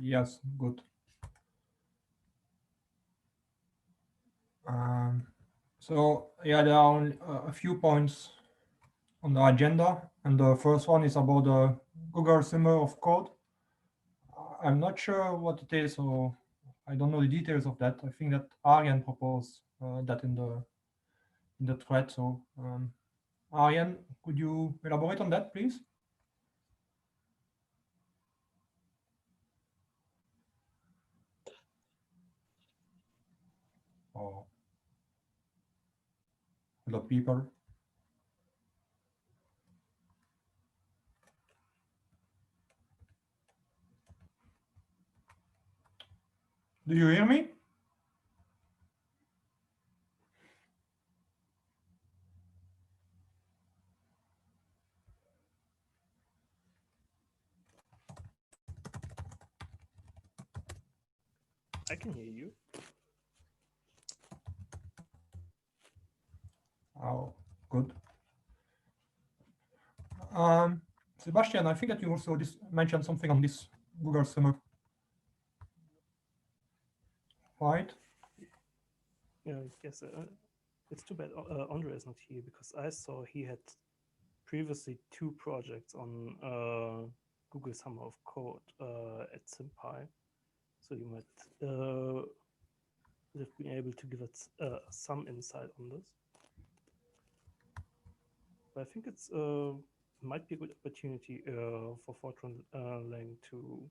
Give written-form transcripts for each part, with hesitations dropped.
Yes, good. So yeah, there are only a few points on the agenda, and the first one is about the Google Summer of Code. I'm not sure what it is, or I don't know the details of that. I think that Arjen proposed that in the thread. So Arjen, could you elaborate on that, please? Or the people? Do you hear me? I can hear you. Oh, good. Sebastian, I think that you also mentioned something on this Google Summer, right? Yeah, yes. It's too bad Andre is not here because I saw he had previously 2 projects on Google Summer of Code at SymPy. So you might have been able to give us some insight on this. But I think it's might be a good opportunity for Fortran Lang to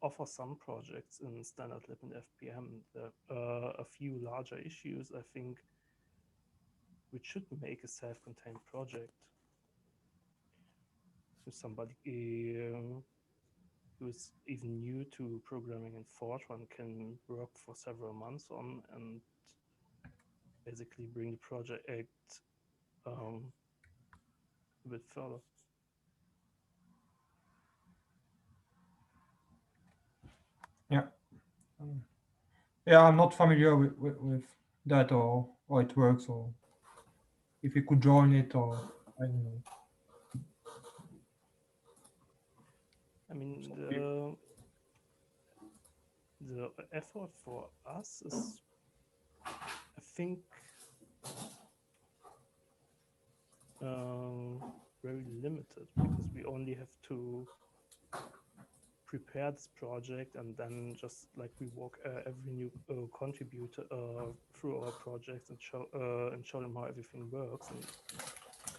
offer some projects in Standard Lib and FPM. There are a few larger issues, I think, which should make a self-contained project. So somebody who is even new to programming in Fortran can work for several months on and basically bring the project a bit further. Yeah. Yeah, I'm not familiar with that or how it works, or if you could join it, or I don't know. I mean, the effort for us is, I think, very limited because we only have to prepare this project and then just like we walk every new contributor through our projects and show them how everything works and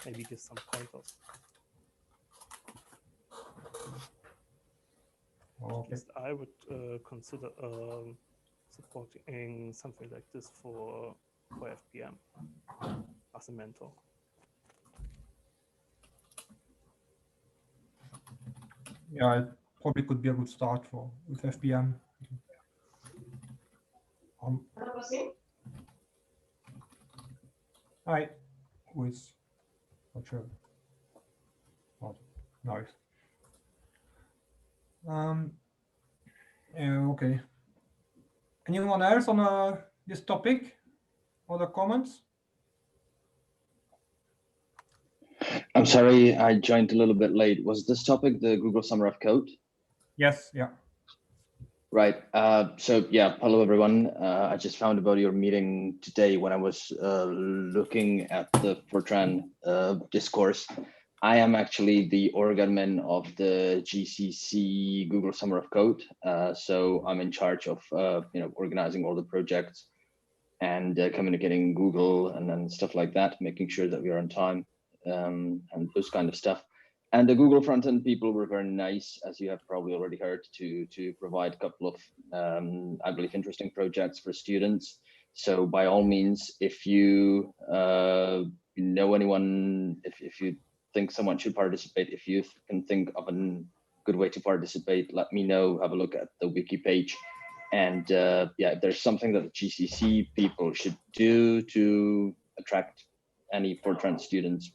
maybe give some pointers. Okay. At least I would consider supporting something like this for FPM as a mentor. Yeah, it probably could be a good start with FPM. Hi, who is not sure. Oh, nice. Yeah, okay. Anyone else on this topic? Other comments? I'm sorry, I joined a little bit late. Was this topic the Google Summer of Code? Yes, yeah. Right. So yeah, hello everyone. I just found about your meeting today when I was looking at the Fortran discourse. I am actually the org admin of the GCC Google Summer of Code. So I'm in charge of organizing all the projects and communicating Google and then stuff like that, making sure that we are on time and those kind of stuff. And the Google front-end people were very nice, as you have probably already heard, to provide a couple of, I believe, interesting projects for students. So by all means, if you know anyone, if you think someone should participate, if you can think of a good way to participate, let me know, have a look at the wiki page. And yeah, if there's something that the GCC people should do to attract any Fortran students,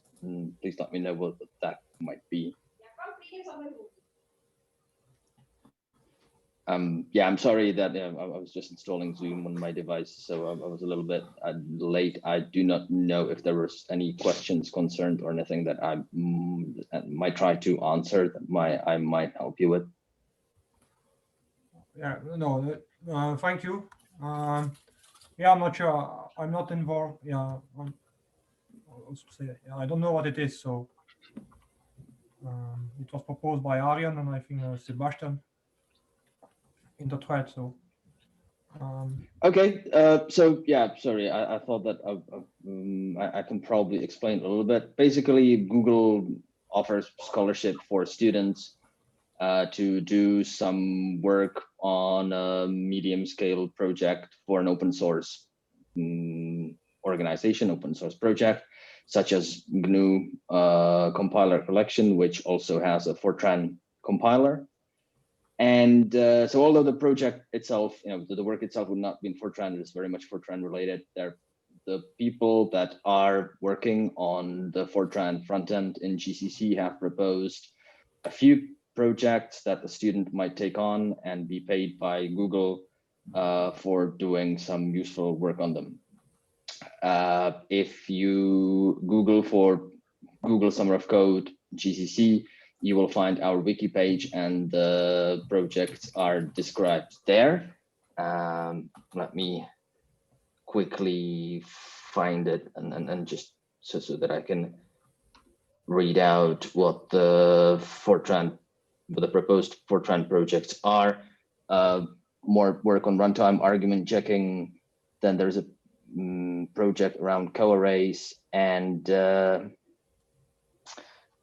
please let me know what that might be. Yeah, I'm sorry that I was just installing Zoom on my device, so I was a little bit late. I do not know if there was any questions concerned or anything that I might try to answer that I might help you with. Yeah, no, thank you. Yeah, I'm not sure. I'm not involved. Yeah, I don't know what it is. So it was proposed by Arjen and I think Sebastian in the thread. So okay, so yeah, sorry, I thought that I can probably explain a little bit. Basically, Google offers scholarship for students to do some work on a medium scale project for an open source organization, open source project, such as GNU compiler collection, which also has a Fortran compiler. And so although the project itself, the work itself would not be in Fortran, it is very much Fortran related. The people that are working on the Fortran front end in GCC have proposed a few projects that the student might take on and be paid by Google for doing some useful work on them. If you Google for Google Summer of Code GCC, you will find our wiki page and the projects are described there. Let me quickly find it and just so that I can read out what the proposed Fortran projects are. More work on runtime argument checking. Then there's a project around coarrays and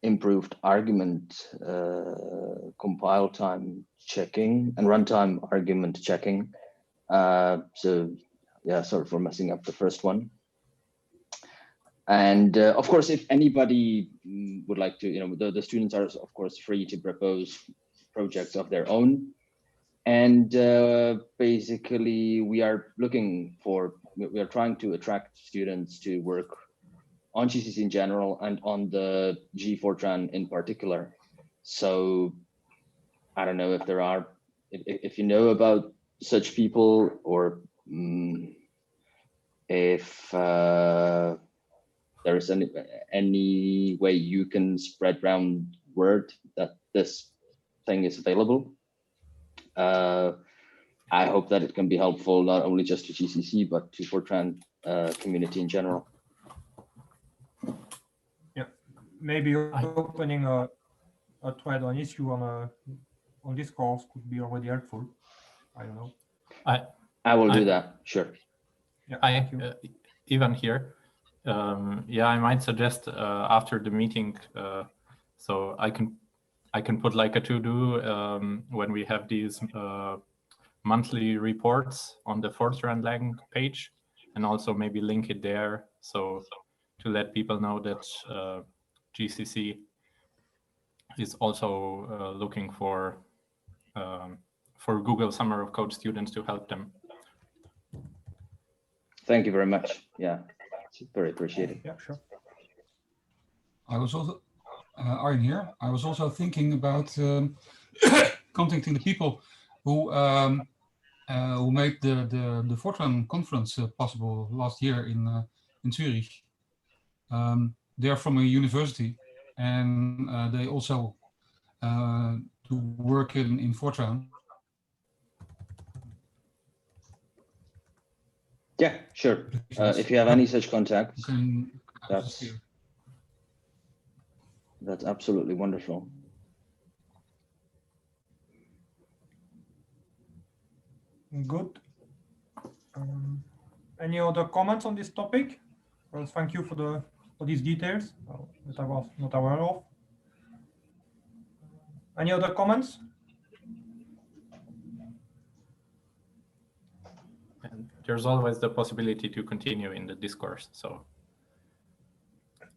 improved argument compile time checking and runtime argument checking. So yeah, sorry for messing up the first one. And of course, if anybody would like to, the students are of course free to propose projects of their own. And basically, we are trying to attract students to work on GCC in general and on the G Fortran in particular. So I don't know if you know about such people, or if there is any way you can spread around word that this thing is available. I hope that it can be helpful not only just to GCC but to Fortran community in general. yeah, maybe opening a thread on issue on Discourse could be already helpful. I don't know. I will do that. Sure. Yeah, even here. Yeah, I might suggest after the meeting, so I can put like a to-do when we have these monthly reports on the Fortran Lang page, and also maybe link it there, so to let people know that GCC is also looking for Google Summer of Code students to help them. Thank you very much. Yeah, it's very appreciated. Yeah, sure. I was also, Arjen here, I was also thinking about contacting the people who made the Fortran conference possible last year in Zurich. They're from a university, and they also do work in Fortran. Yeah, sure. If you have any such contacts, that's absolutely wonderful. Good. Any other comments on this topic? Well, thank you for these details that I was not aware of. Any other comments? And there's always the possibility to continue in the discourse. So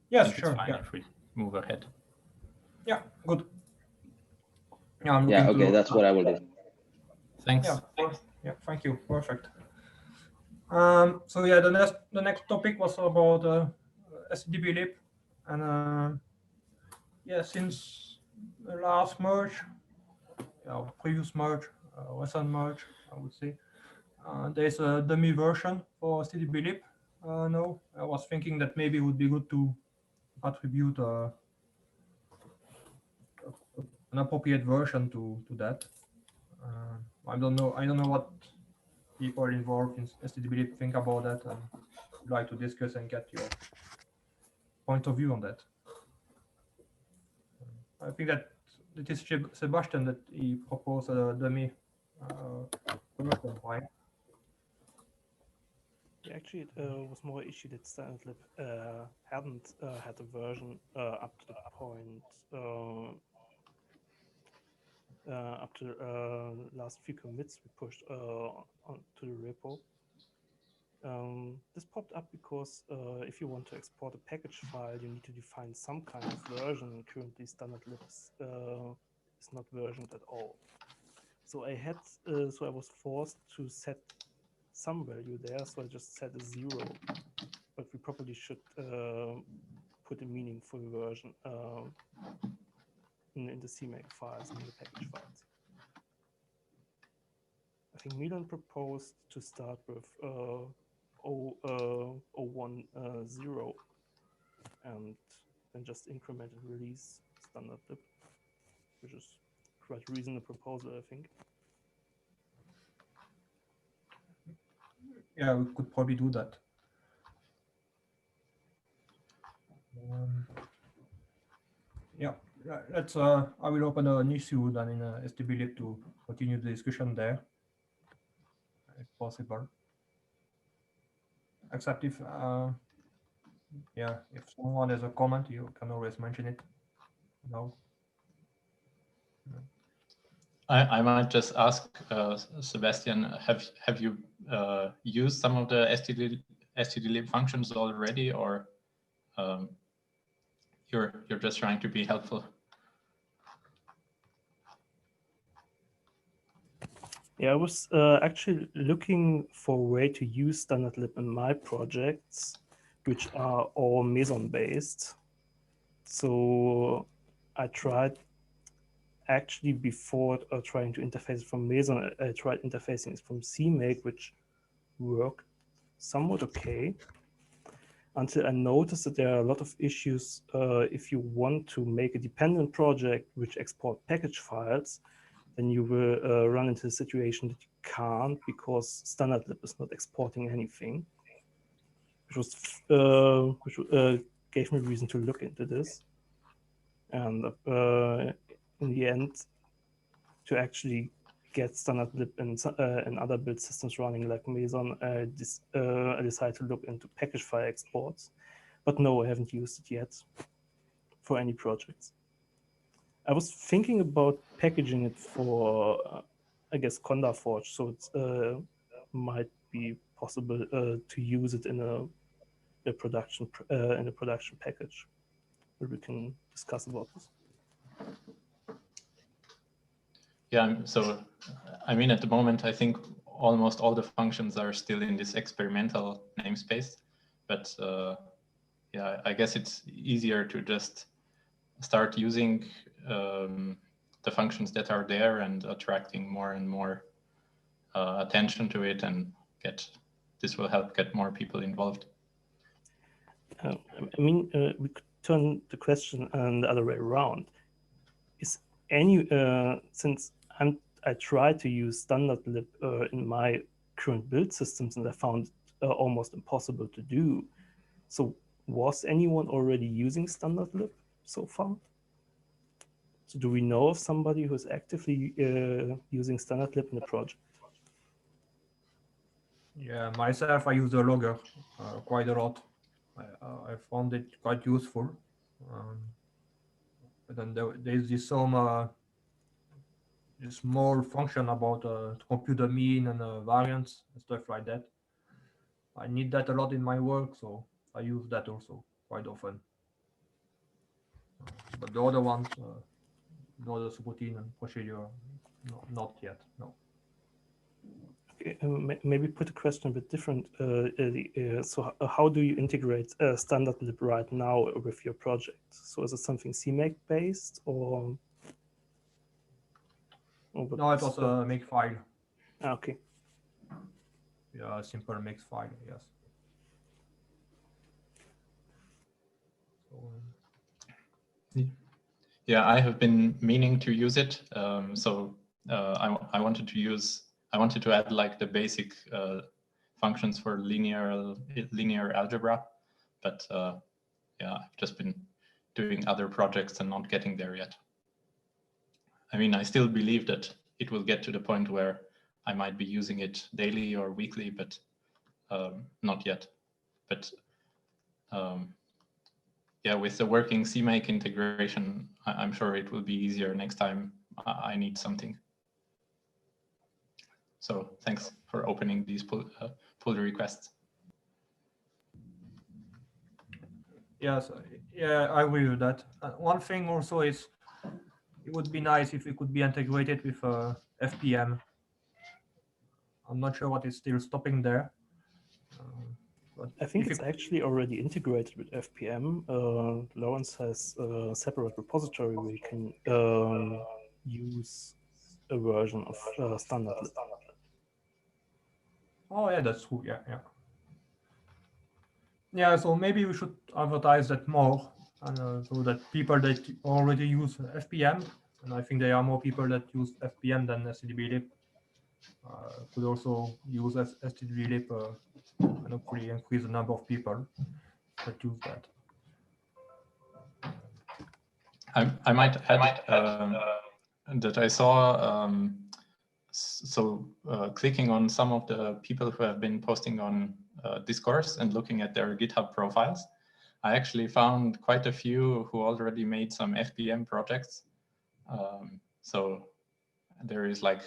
yes, it's sure. fine Yeah. if we move ahead. Yeah, good. Yeah, yeah, okay, that's what I will do. Thanks. Yeah, thank you. Perfect. So yeah, the next topic was about stdlib, and yeah, since the last merge, previous merge, recent merge, I would say. There's a dummy version for stdlib. No, I was thinking that maybe it would be good to attribute an appropriate version to that. I don't know what people involved in stdlib think about that, and would like to discuss and get your point of view on that. I think that it is Sebastian that he proposed a dummy version, right? Yeah, actually, it was more an issue that stdlib hadn't had a version up to the point up to last few commits we pushed onto the repo. This popped up because if you want to export a package file, you need to define some kind of version. Currently, stdlib is not versioned at all. So I was forced to set some value there. So I just set a 0, but we probably should put a meaningful version in the CMake files, in the package files. I think Milan proposed to start with 010 and then just increment and release stdlib, which is quite a reasonable proposal, I think. Yeah, we could probably do that. Yeah, let's. I will open an issue then in stdlib to continue the discussion there, if possible. Except if, yeah, if someone has a comment, you can always mention it. No. I might just ask Sebastian, have you used some of the stdlib functions already, or you're just trying to be helpful? Yeah, I was actually looking for a way to use stdlib in my projects, which are all Meson based. So I tried actually before trying to interface it from Meson, I tried interfacing it from CMake, which worked somewhat okay, until I noticed that there are a lot of issues if you want to make a dependent project which export package files, then you will run into the situation that you can't because stdlib is not exporting anything, which gave me reason to look into this. And in the end, to actually get stdlib in other build systems running like Meson, I decided to look into package file exports. But no, I haven't used it yet for any projects. I was thinking about packaging it for, I guess, Conda Forge, so it might be possible to use it in a production package, where we can discuss about this. Yeah, so I mean, at the moment, I think almost all the functions are still in this experimental namespace, but yeah, I guess it's easier to just start using the functions that are there and attracting more and more attention to it, and this will help get more people involved. I mean, we could turn the question the other way around. Is any since I tried to use stdlib in my current build systems and I found it almost impossible to do. So was anyone already using stdlib so far? So do we know of somebody who's actively using stdlib in the project? Yeah, myself, I use the logger quite a lot. I found it quite useful. But then there's this small function about to compute the mean and variance and stuff like that. I need that a lot in my work, so I use that also quite often. But the other ones, the other subroutine and procedure, no, not yet, no. Okay, maybe put the question a bit different. So how do you integrate stdlib right now with your project? So is it something CMake based or? Oh, but No, it was a make file. okay. Yeah, a simple mix file, yes. So, Yeah, I have been meaning to use it. I wanted to add like the basic functions for linear algebra, but yeah, I've just been doing other projects and not getting there yet. I mean, I still believe that it will get to the point where I might be using it daily or weekly, but not yet. But yeah, with the working CMake integration, I'm sure it will be easier next time I need something. So thanks for opening these pull requests. yes, yeah, I agree with that. One thing also is it would be nice if it could be integrated with FPM. I'm not sure what is still stopping there. But I think if it's actually already integrated with FPM. Lawrence has a separate repository where you can use a version of standard. Oh yeah, that's true. Yeah, yeah. Yeah, so maybe we should advertise that more, and so that people that already use FPM, and I think there are more people that use FPM than stdlib, could also use stdlib and hopefully increase the number of people that use that. I might add that I saw, clicking on some of the people who have been posting on Discourse and looking at their GitHub profiles, I actually found quite a few who already made some FPM projects. So there is like,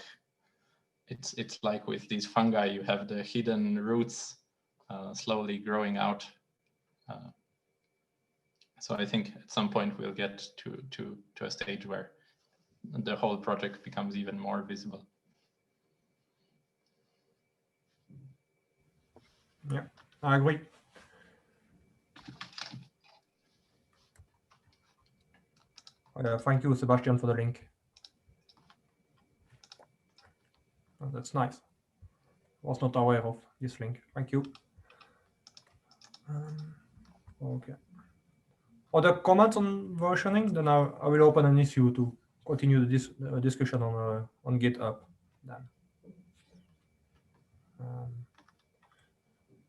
it's like with these fungi, you have the hidden roots slowly growing out. So I think at some point we'll get to a stage where the whole project becomes even more visible. Yeah, I agree. Thank you, Sebastian, for the link. Oh, that's nice. Was not aware of this link. Thank you. Okay. Other comments on versioning? Then I will open an issue to continue this discussion on GitHub. Then.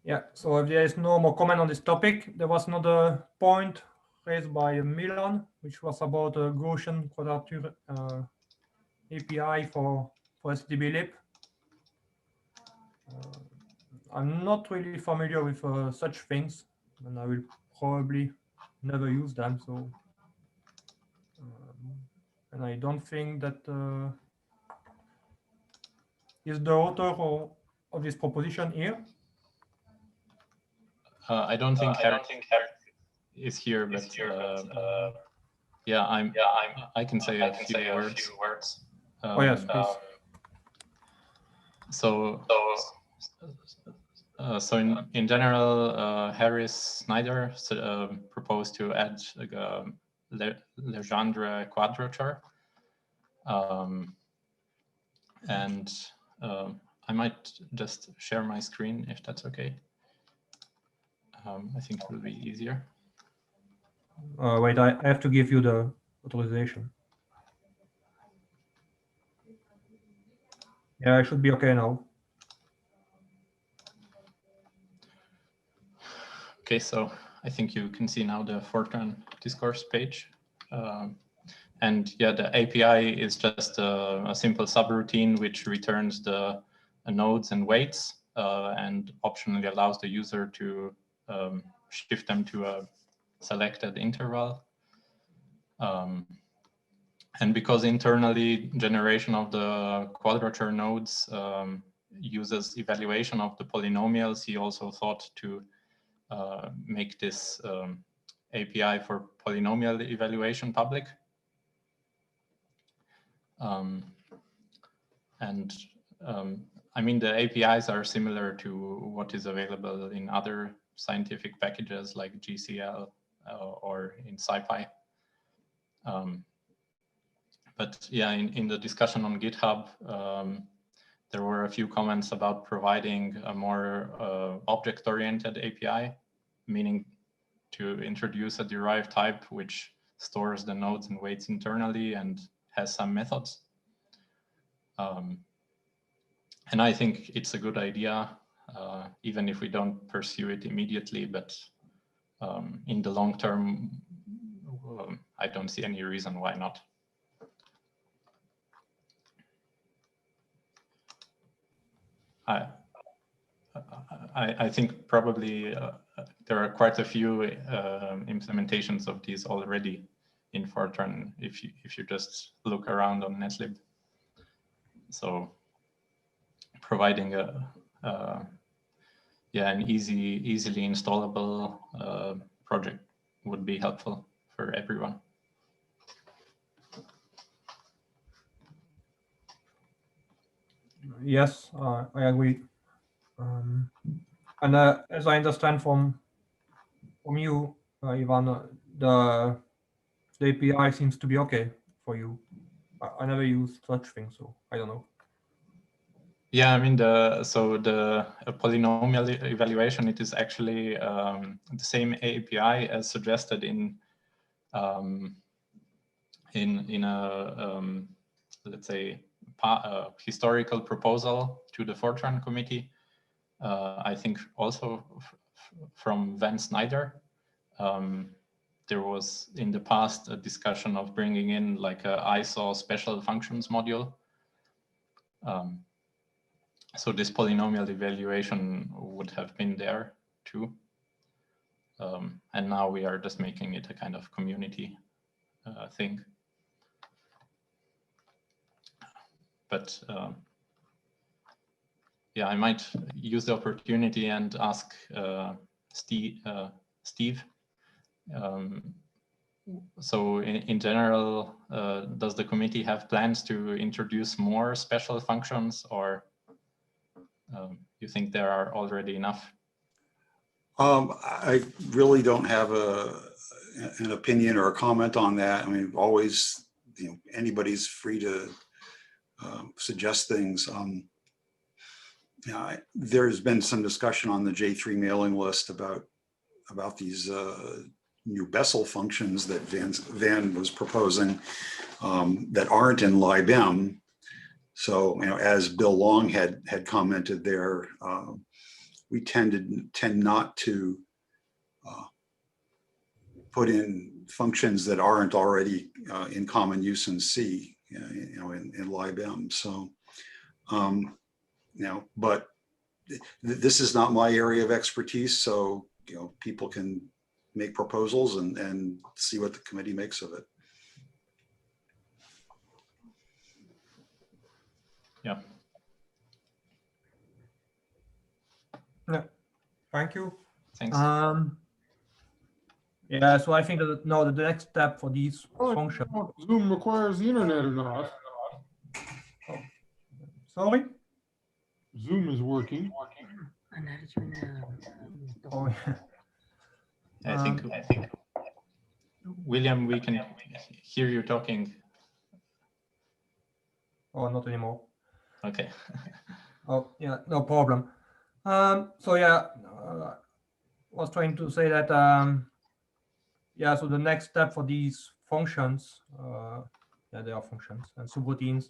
Yeah. So if there is no more comment on this topic, there was another point raised by Milan, which was about a Gaussian quadrature API for stdlib. I'm not really familiar with such things, and I will probably never use them. So, and I don't think that is the author of this proposition here. I don't think Harry is here, but yeah, I can say a few words. Oh yes, please. So in general, Harris Snyder proposed to add Legendre quadrature, and I might just share my screen if that's okay. I think it will be easier. Wait, I have to give you the authorization. Yeah, I should be okay now. Okay, so I think you can see now the Fortran Discourse page. And yeah, the API is just a simple subroutine which returns the nodes and weights and optionally allows the user to shift them to a selected interval. And because internally generation of the quadrature nodes uses evaluation of the polynomials, he also thought to make this API for polynomial evaluation public. I mean, the APIs are similar to what is available in other scientific packages like GCL or in SciPy. But yeah, in the discussion on GitHub, there were a few comments about providing a more object-oriented API, meaning to introduce a derived type which stores the nodes and weights internally and has some methods. And I think it's a good idea, even if we don't pursue it immediately, but in the long term, I don't see any reason why not. I think probably there are quite a few implementations of these already in Fortran if you just look around on Netlib. So providing an easily installable project would be helpful for everyone. Yes, I agree. And as I understand from you, Ivan, the API seems to be okay for you. I never used such things, so I don't know. Yeah, I mean the polynomial evaluation, it is actually the same API as suggested in a let's say historical proposal to the Fortran committee. I think also from Van Snyder. There was in the past a discussion of bringing in like a ISO special functions module. So this polynomial evaluation would have been there too. And now we are just making it a kind of community thing. But yeah, I might use the opportunity and ask Steve. So in general, does the committee have plans to introduce more special functions, or you think there are already enough? I really don't have an opinion or a comment on that. I mean, always, anybody's free to suggest things. There's been some discussion on the J3 mailing list about these new Bessel functions that Van was proposing that aren't in lib-im. So, as Bill Long had commented there, we tend not to put in functions that aren't already in common use in C, in lib-im. So, but this is not my area of expertise. So, people can make proposals and see what the committee makes of it. Yeah. Yeah. Thank you. Thanks. Yeah, so I think that the next step for these functions. Zoom requires the internet or not? Oh. Sorry? Zoom is working. Oh, yeah. I think William, we can hear you talking. Oh, not anymore. Okay. Oh, yeah, no problem. So yeah, was trying to say that yeah, so the next step for these functions, yeah, they are functions and subroutines,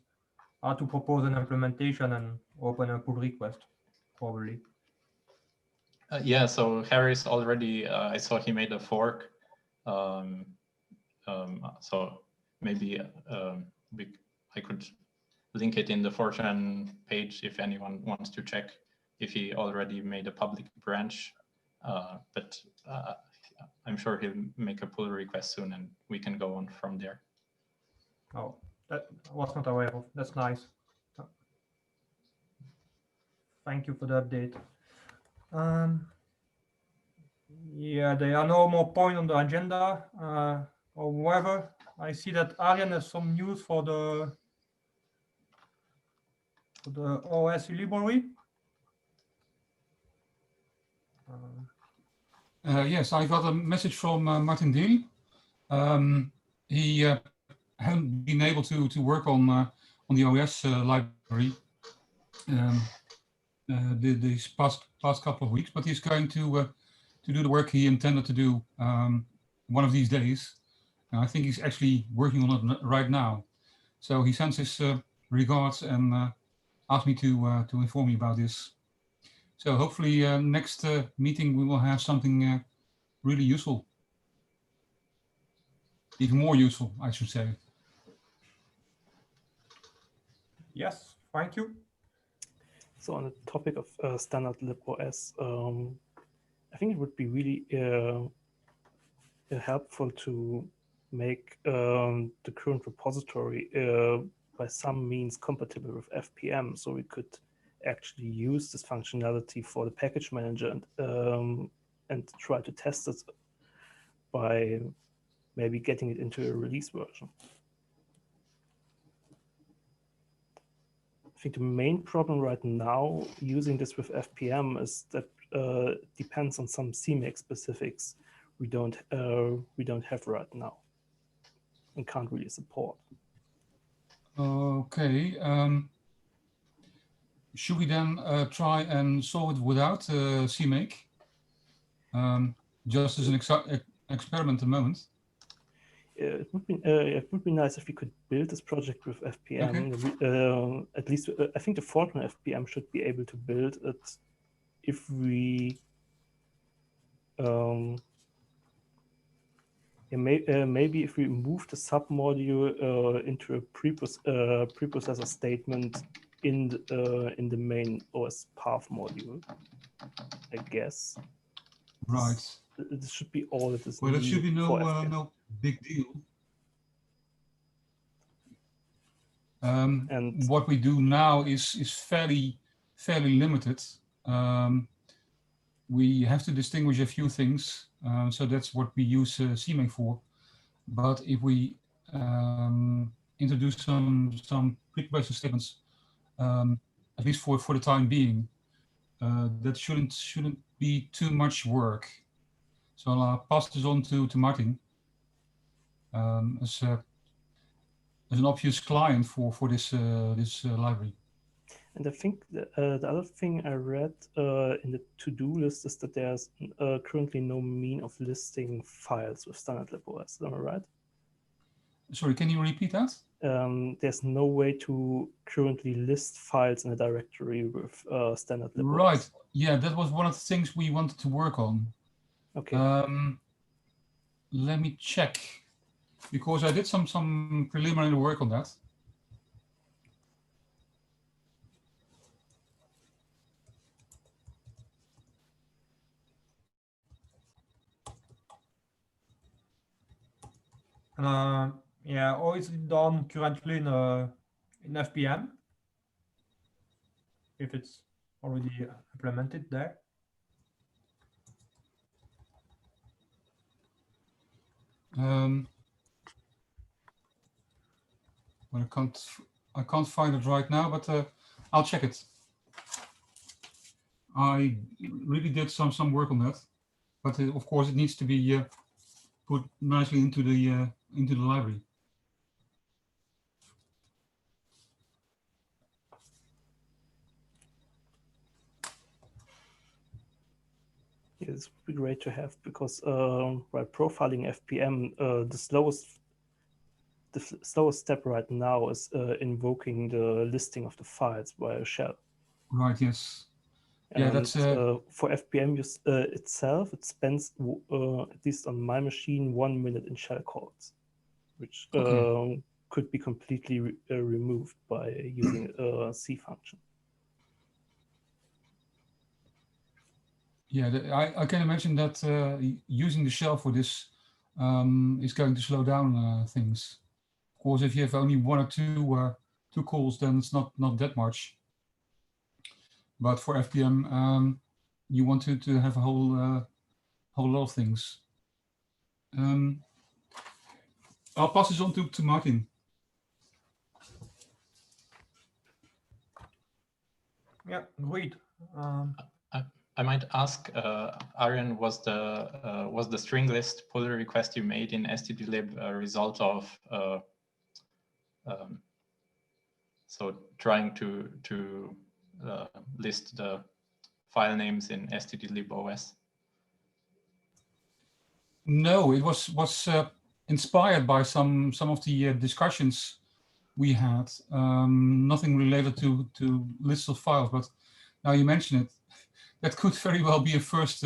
are to propose an implementation and open a pull request, probably. Yeah, so Harris already, I saw he made a fork. So maybe I could link it in the Fortran page if anyone wants to check if he already made a public branch. But I'm sure he'll make a pull request soon and we can go on from there. Oh, that I was not aware of. That's nice. Thank you for the update. Yeah, there are no more points on the agenda. However, I see that Arjen has some news for the OS library. Yes, I got a message from Martin Diehl. He haven't been able to work on the OS library these past couple of weeks, but he's going to do the work he intended to do one of these days. And I think he's actually working on it right now. So he sends his regards and asked me to inform you about this. So hopefully next meeting we will have something really useful. Even more useful, I should say. Yes, thank you. So on the topic of standard lib-os, I think it would be really helpful to make the current repository by some means compatible with FPM, so we could actually use this functionality for the package manager and try to test it by maybe getting it into a release version. I think the main problem right now using this with FPM is that it depends on some CMake specifics we don't have right now and can't really support. Okay. Should we then try and solve it without CMake? Just as an experiment at the moment. It would be nice if we could build this project with FPM. Okay. At least I think the Fortran FPM should be able to build it if we maybe if we move the submodule into a preprocessor statement in the main OS path module, I guess. Right. This should be all that is well, needed. It should be no no big deal. And what we do now is fairly limited. We have to distinguish a few things, so that's what we use CMake for. But if we introduce some preprocessor statements, at least for the time being, that shouldn't be too much work. So I'll pass this on to Martin as an obvious client for this library. And I think the other thing I read in the to-do list is that there's currently no mean of listing files with standard lib-os. Am I right? Sorry, can you repeat that? There's no way to currently list files in a directory with standard lib-os. Right. Yeah, that was one of the things we wanted to work on. Okay. Let me check, because I did some preliminary work on that. Yeah, or is it done currently in FPM? If it's already implemented there. Well, I can't find it right now, but I'll check it. I really did some work on that, but of course it needs to be put nicely into the library. It would be great to have, because while profiling FPM, the slowest step right now is invoking the listing of the files via shell. Right. Yes. And yeah, that's for FPM use itself, it spends at least on my machine 1 minute in shell calls, which okay. Could be completely removed by using a C function. Yeah, I can imagine that using the shell for this is going to slow down things. Of course, if you have only one or two calls, then it's not that much. But for FPM, you want to have a whole lot of things. I'll pass this on to Martin. Yeah, great. I might ask, Arjen, was the string list pull request you made in stdlib a result of So trying to list the file names in stdlib-os. No, it was inspired by some of the discussions we had. Nothing related to lists of files, but now you mention it, that could very well be a first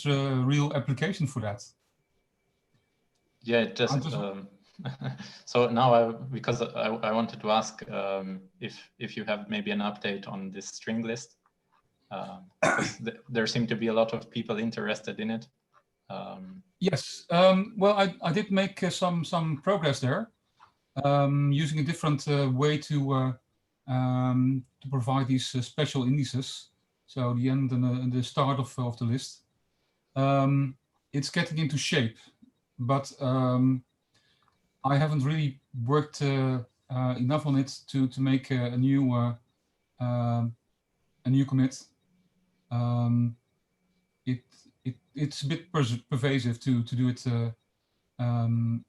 real application for that. Yeah, it just. So now, because I wanted to ask if you have maybe an update on this string list, because there seem to be a lot of people interested in it. Yes, well, I did make some progress there, using a different way to provide these special indices. So the end and the start of the list. It's getting into shape, but I haven't really worked enough on it to make a new commit. It's a bit pervasive to do it in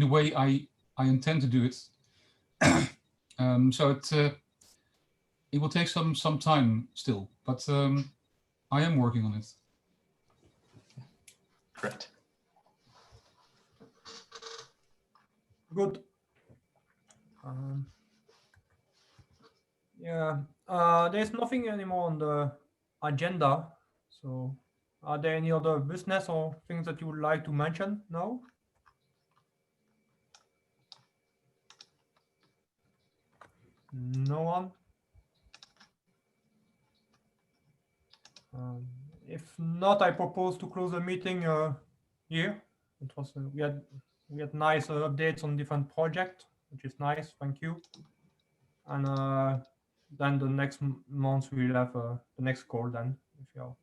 a way I intend to do it. So it will take some time still, but I am working on it. Great. Good. Yeah, there's nothing anymore on the agenda. So are there any other business or things that you would like to mention now? No one? If not, I propose to close the meeting here. It was we had nice updates on different projects, which is nice. Thank you. And then the next month we'll have the next call. Then, if you're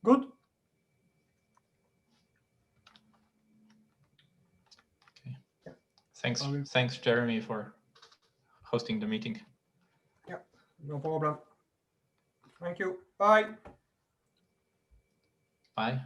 good. Okay. Thanks, Jeremy, for hosting the meeting. Yeah, no problem. Thank you. Bye. Bye.